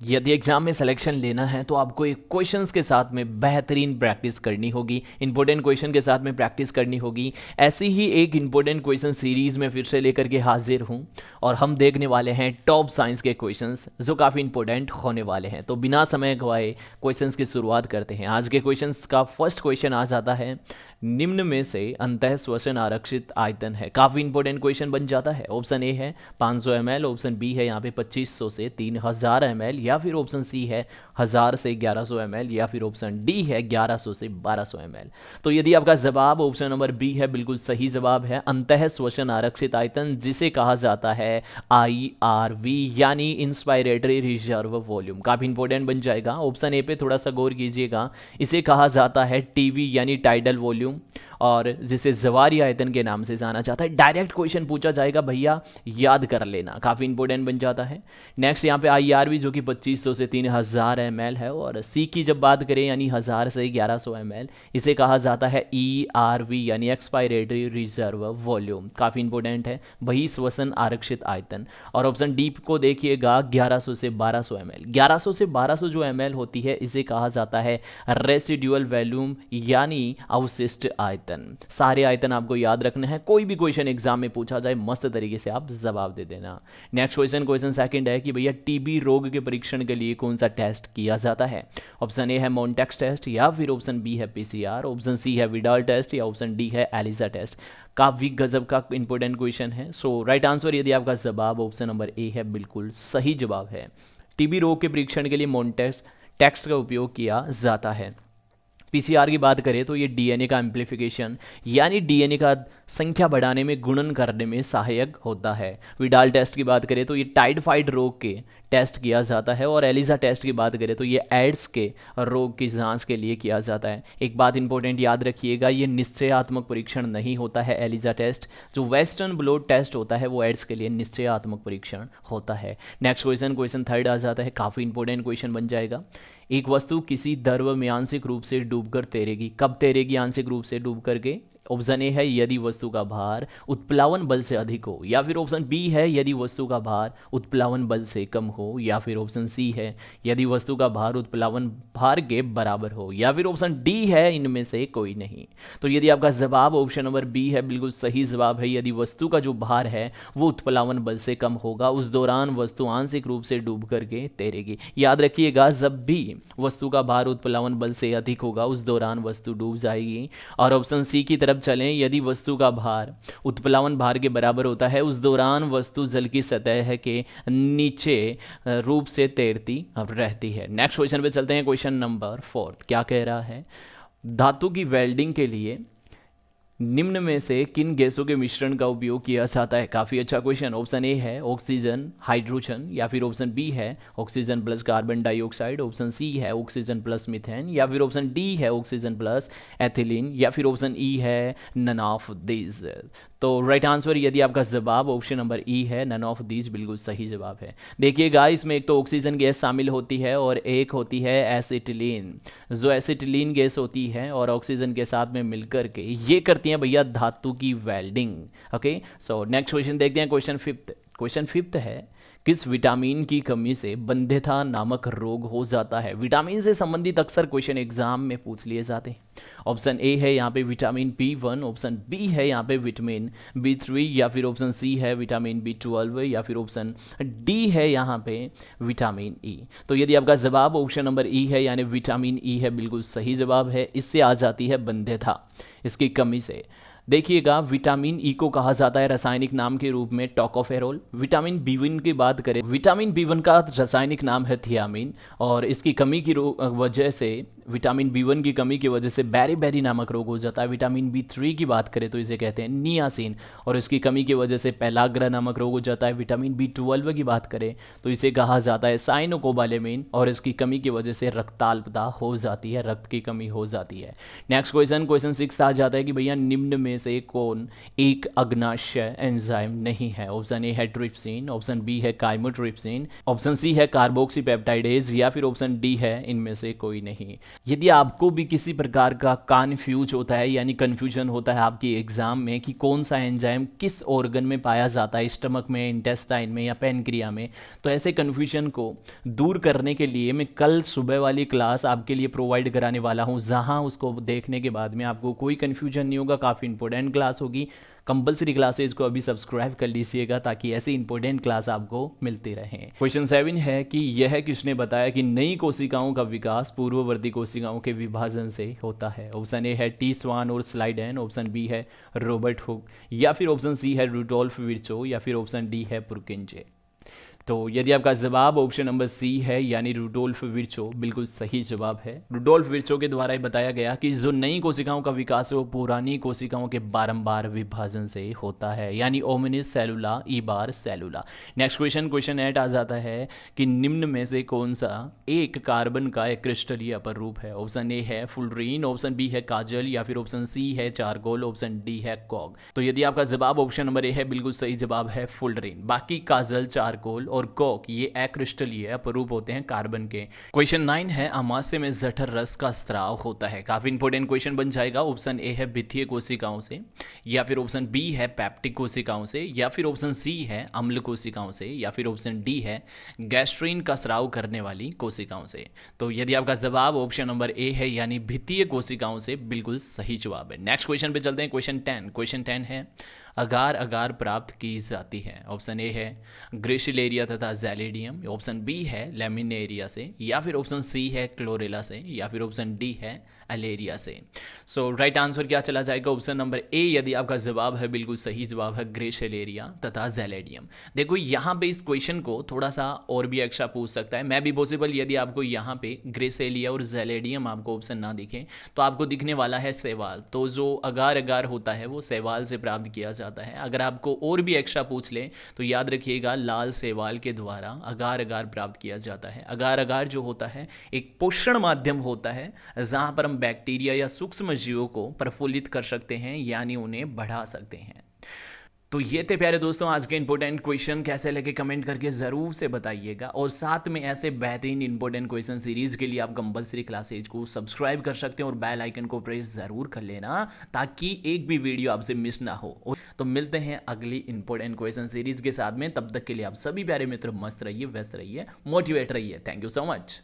यदि एग्जाम में सिलेक्शन लेना है तो आपको एक क्वेश्चंस के साथ में बेहतरीन प्रैक्टिस करनी होगी, इंपॉर्टेंट क्वेश्चन के साथ में प्रैक्टिस करनी होगी। ऐसी ही एक इंपॉर्टेंट क्वेश्चन सीरीज़ में फिर से लेकर के हाजिर हूँ और हम देखने वाले हैं टॉप साइंस के क्वेश्चंस जो काफ़ी इंपॉर्टेंट होने वाले हैं। तो बिना समय गवाए क्वेश्चंस की शुरुआत करते हैं। आज के क्वेश्चंस का फर्स्ट क्वेश्चन आ जाता है, निम्न में से अंतः श्वसन आरक्षित आयतन है। काफ़ी इंपॉर्टेंट क्वेश्चन बन जाता है। ऑप्शन ए है 500 ml, ऑप्शन बी है यहाँ पे 2500 से 3000 ml, या फिर ऑप्शन सी है 1000 से 1100 ml, या फिर ऑप्शन डी है 1100 से 1200 ml। तो यदि आपका जवाब ऑप्शन नंबर बी है, बिल्कुल सही जवाब है। अंतः श्वसन आरक्षित आयतन जिसे कहा जाता है IRV यानी इंस्पायरेटरी रिजर्व वॉल्यूम, काफ़ी इंपॉर्टेंट बन जाएगा। ऑप्शन ए पे थोड़ा सा गौर कीजिएगा, इसे कहा जाता है टीवी यानी टाइडल वॉल्यूम, और जिसे जवारी आयतन के नाम से जाना जाता है। डायरेक्ट क्वेश्चन पूछा जाएगा भैया, याद कर लेना, काफ़ी इंपॉर्टेंट बन जाता है। नेक्स्ट यहाँ पे IRV जो कि 2500 से 3000 ml है, और सी की जब बात करें यानी 1000 से 1100 ml, इसे कहा जाता है ERV यानी एक्सपायरेटरी रिजर्व वॉल्यूम, काफ़ी इंपॉर्टेंट है, वही श्वसन आरक्षित आयतन। और ऑप्शन डी को देखिएगा 1100 से 1200 ml, 1100 से 1200 जो ml होती है इसे कहा जाता है रेसिड्यूअल वॉल्यूम यानी अवशिष्ट आयतन। सारे आयतन आपको याद रखने हैं, कोई भी क्वेश्चन एग्जाम में पूछा जाए मस्त तरीके से आप जवाब दे देना। नेक्स्ट क्वेश्चन सेकंड है कि भैया टीबी रोग के परीक्षण के लिए कौन सा टेस्ट किया जाता है। ऑप्शन ए है मोन्टेक्स टेस्ट, या फिर ऑप्शन बी है PCR, ऑप्शन सी है विडाल टेस्ट, या ऑप्शन डी है एलिसा टेस्ट। काफ़ी गजब का इंपॉर्टेंट क्वेश्चन है। सो राइट आंसर यदि आपका जवाब ऑप्शन नंबर ए है, बिल्कुल सही जवाब है। टीबी रोग के परीक्षण के लिए मोन्टेक्स टेस्ट का उपयोग किया जाता है। PCR की बात करें तो ये DNA का एम्प्लीफिकेशन यानी DNA का संख्या बढ़ाने में, गुणन करने में सहायक होता है। विडाल टेस्ट की बात करें तो ये टाइफाइड रोग के टेस्ट किया जाता है, और एलिसा टेस्ट की बात करें तो ये एड्स के रोग की जांच के लिए किया जाता है। एक बात इंपॉर्टेंट याद रखिएगा, ये निश्चयात्मक परीक्षण नहीं होता है एलिसा टेस्ट, जो वेस्टर्न ब्लोट टेस्ट होता है वो एड्स के लिए निश्चयात्मक परीक्षण होता है। नेक्स्ट क्वेश्चन थर्ड आ जाता है, काफ़ी इंपॉर्टेंट क्वेश्चन बन जाएगा। एक वस्तु किसी द्रव में आंशिक रूप से डूबकर तैरेगी, कब तैरेगी आंशिक रूप से डूब करके। ऑप्शन ए है यदि वस्तु का भार उत्प्लावन बल से अधिक हो, या फिर ऑप्शन बी है यदि वस्तु का भार उत्प्लावन बल से कम हो, या फिर ऑप्शन सी है यदि वस्तु का भार उत्प्लावन भार के बराबर हो, या फिर ऑप्शन डी है इनमें से कोई नहीं। तो यदि आपका जवाब ऑप्शन नंबर बी है, बिल्कुल सही जवाब है। यदि वस्तु का जो भार है वो उत्प्लावन बल से कम होगा, उस दौरान वस्तु आंशिक रूप से डूब करके तैरेगी। याद रखिएगा, जब भी वस्तु का भार उत्प्लावन बल से अधिक होगा उस दौरान वस्तु डूब जाएगी। और ऑप्शन सी की तरफ चलें, यदि वस्तु का भार उत्प्लावन भार के बराबर होता है उस दौरान वस्तु जल की सतह के नीचे रूप से तैरती रहती है। नेक्स्ट क्वेश्चन पे चलते हैं, क्वेश्चन नंबर 4 क्या कह रहा है, धातु की वेल्डिंग के लिए निम्न में से किन गैसों के मिश्रण का उपयोग किया जाता है। काफ़ी अच्छा क्वेश्चन। ऑप्शन ए है ऑक्सीजन हाइड्रोजन, या फिर ऑप्शन बी है oxygen plus carbon dioxide, option C है ऑक्सीजन प्लस मीथेन, या फिर ऑप्शन डी है ऑक्सीजन प्लस एथिलीन, या फिर ऑप्शन ई है नन ऑफ दीज। तो राइट आंसर यदि आपका जवाब ऑप्शन नंबर ई है, नन ऑफ दीज, बिल्कुल सही जवाब है। देखिएगा, इसमें एक तो ऑक्सीजन गैस शामिल होती है और एक होती है एसिटिलीन। जो एसिटिलीन गैस होती है और ऑक्सीजन के साथ में मिलकर के ये करती हैं भैया धातु की welding. Okay, so next question देखते हैं, क्वेश्चन फिफ्थ है, किस विटामिन की कमी से बंध्यता नामक रोग हो जाता है। विटामिन से संबंधित अक्सर क्वेश्चन एग्जाम में पूछ लिए जाते हैं। ऑप्शन ए है यहाँ पे विटामिन B1, ऑप्शन बी है यहाँ पे विटामिन B3, या फिर ऑप्शन सी है विटामिन B12, या फिर ऑप्शन डी है यहाँ पे विटामिन E। तो यदि आपका जवाब ऑप्शन नंबर ई है यानी विटामिन E है, बिल्कुल सही जवाब है। इससे आ जाती है बंध्यता, इसकी कमी से। देखिएगा, विटामिन ई को कहा जाता है रासायनिक नाम के रूप में टोकोफेरोल। विटामिन B1 की बात करें, विटामिन B1 का रासायनिक नाम है थियामिन, और इसकी कमी की वजह से, विटामिन B1 की कमी की वजह से बेरी नामक रोग हो जाता है। विटामिन B3 की बात करें तो इसे कहते हैं नियासिन, और इसकी कमी की वजह से पेलाग्रा नामक रोग हो जाता है। विटामिन B12 की बात करें तो इसे कहा जाता है साइनोकोबालेमिन, और इसकी कमी की वजह से रक्ताल्पता हो जाती है, रक्त की कमी हो जाती है। नेक्स्ट क्वेश्चन 6 आ जाता है कि भैया निम्न में से कौन एक अग्नाशय एंजाइम नहीं है? ऑप्शन ए है ट्रिप्सिन, ऑप्शन बी है काइमोट्रिप्सिन, ऑप्शन सी है कार्बोक्सीपेप्टाइडेज, या फिर ऑप्शन डी है इनमें से कोई नहीं। यदि आपको भी किसी प्रकार का कन्फ्यूज होता है, यानी कन्फ्यूजन होता है आपकी एग्जाम में कि कौन सा एंजाइम किस ऑर्गन में पाया जाता है, स्टमक में, इंटेस्टाइन में या पेनक्रिया में, तो ऐसे कन्फ्यूजन को दूर करने के लिए मैं कल सुबह वाली क्लास आपके लिए प्रोवाइड कराने वाला हूं, जहां उसको देखने के बाद में आपको कोई कन्फ्यूजन नहीं होगा। काफ़ी इंपॉर्टेंट क्लास होगी। कंपलसरी क्लासेज को अभी सब्सक्राइब कर लीजिएगा ताकि ऐसी इंपॉर्टेंट क्लास आपको मिलती रहे। क्वेश्चन 7 है कि यह किसने बताया कि नई कोशिकाओं का विकास पूर्ववर्ती कोशिकाओं के विभाजन से होता है? ऑप्शन ए है टी स्वान और स्लाइडेन, ऑप्शन बी है रॉबर्ट हुक, या फिर ऑप्शन सी है रुडोल्फ विर्चो, या फिर ऑप्शन डी है पुरकिंजे। तो यदि आपका जवाब ऑप्शन नंबर सी है यानी रुडोल्फ विर्चो, बिल्कुल सही जवाब है। रुडोल्फ विर्चो के द्वारा ही बताया गया कि जो नई कोशिकाओं का विकास है वो पुरानी कोशिकाओं के बारंबार विभाजन से होता है, यानी ओमिनिस सेलुला ईबार सेलुला। नेक्स्ट क्वेश्चन 8 आ जाता है कि निम्न में से कौन सा एक कार्बन का एक क्रिस्टलीय अपर रूप है? ऑप्शन ए है फुलरीन, ऑप्शन बी है काजल, या फिर ऑप्शन सी है चारकोल, ऑप्शन डी है कॉग। तो यदि आपका जवाब ऑप्शन नंबर ए है, बिल्कुल सही जवाब है फुलरीन। बाकी काजल, चारकोल और कॉक ये अक्रिस्टलीय अपरूप होते हैं कार्बन के। क्वेश्चन 9 है अमाशय में जठर रस का स्राव होता है। काफी इंपॉर्टेंट क्वेश्चन बन जाएगा। ऑप्शन ए है भित्तीय कोशिकाओं से, या फिर ऑप्शन बी है पैप्टिक कोशिकाओं से, या फिर ऑप्शन सी है अम्ल कोशिकाओं से, या फिर ऑप्शन डी है गैस्ट्रीन का स्राव करने वाली कोशिकाओं से। तो यदि आपका जवाब ऑप्शन नंबर ए है यानी भित्तीय कोशिकाओं से, बिल्कुल सही जवाब है। नेक्स्ट क्वेश्चन पे चलते हैं। क्वेश्चन 10 है अगार अगार प्राप्त की जाती है। ऑप्शन ए है ग्रेसिलेरिया तथा जैलिडियम, ऑप्शन बी है लेमिनेरिया से, या फिर ऑप्शन सी है क्लोरेला से, या फिर ऑप्शन डी है एलेरिया से। सो राइट आंसर क्या चला जाएगा? ऑप्शन नंबर ए यदि आपका जवाब है, बिल्कुल सही जवाब है ग्रेसिलेरिया तथा जैलिडियम। देखो यहाँ पे इस क्वेश्चन को थोड़ा सा और भी एक्स्ट्रा पूछ सकता है, मैं भी पॉसिबल यदि आपको यहाँ पे ग्रेसेलिया और जैलिडियम आपको ऑप्शन ना दिखे तो आपको दिखने वाला है शैवाल। तो जो अगार अगार होता है वो शैवाल से प्राप्त किया जाता है। अगर आपको और भी एक्स्ट्रा पूछ ले तो याद रखिएगा लाल शैवाल के द्वारा अगार अगार प्राप्त किया जाता है। अगार अगार जो होता है एक पोषण माध्यम होता है जहां पर हम बैक्टीरिया या सूक्ष्म जीवों को प्रफुल्लित कर सकते हैं, यानी उन्हें बढ़ा सकते हैं। तो ये थे प्यारे दोस्तों आज के इंपॉर्टेंट क्वेश्चन। कैसे लगे कमेंट करके ज़रूर से बताइएगा, और साथ में ऐसे बेहतरीन इंपॉर्टेंट क्वेश्चन सीरीज के लिए आप कंपलसरी क्लासेज को सब्सक्राइब कर सकते हैं और बेल आइकन को प्रेस ज़रूर कर लेना ताकि एक भी वीडियो आपसे मिस ना हो। तो मिलते हैं अगली इंपॉर्टेंट क्वेश्चन सीरीज के साथ में। तब तक के लिए आप सभी प्यारे मित्र मस्त रहिए, व्यस्त रहिए, मोटिवेट रहिए। Thank you so much.